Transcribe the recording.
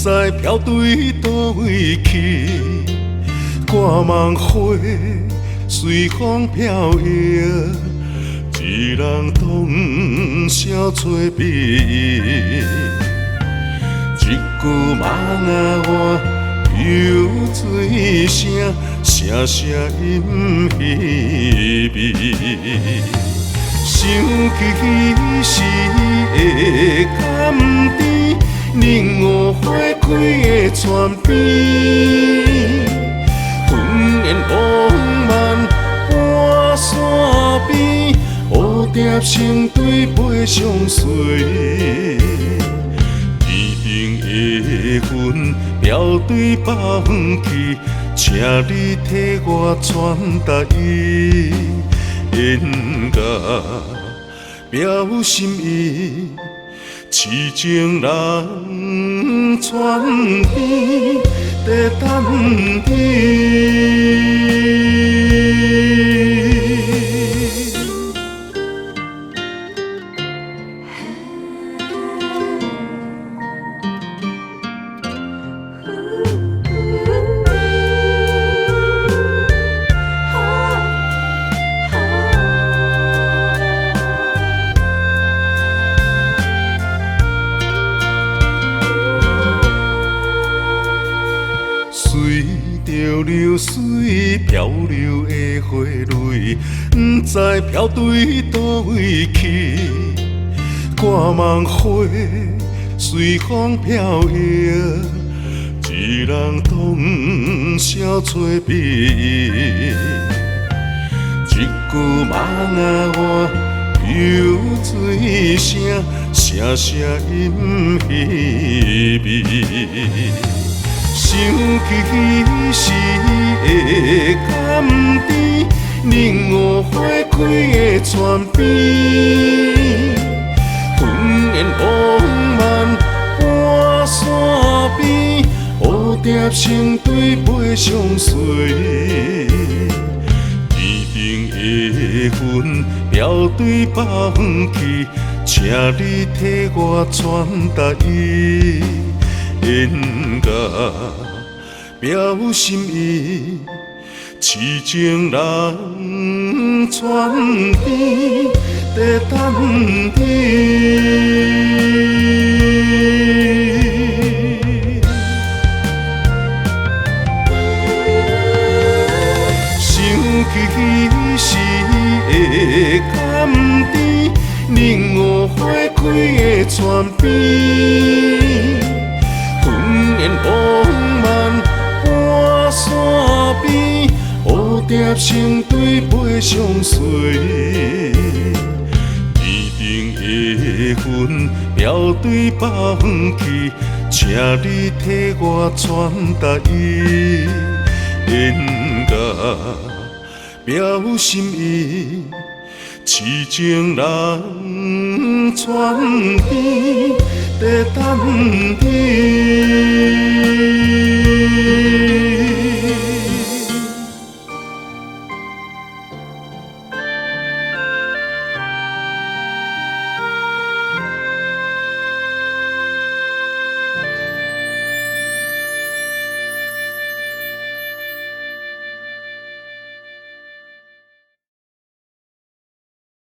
知飘对倒位去，挂梦花随风飘摇，一人同声找别意。一句梦啊我流水声，声声引稀微。想起时的甘甜，冷雨花开的泉边，云烟浪漫半山边，蝴蝶成对飞上水。天顶的云飘对北远去，请你替我传达伊。演甲表心意，痴情人泉边在等你。随着流水漂流的花蕊，不知飘对倒位去。挂梦花随风飘摇，一人同声找别意。一句梦啊我流水声，声声引稀微。想起时的甘甜，冷雨花开的泉边，云烟浪漫半山边，蝴蝶成对飞上水。天顶的云飘对北远去，请你替我传达伊。演甲表心意，痴情人泉边在等你。想起时的甘甜，冷雨花开的泉边。云烟浪漫半山边，蝴蝶成对飞上水。天顶的云飘对北远去，请你替我传达伊。演甲表心意，痴情人泉边在等你。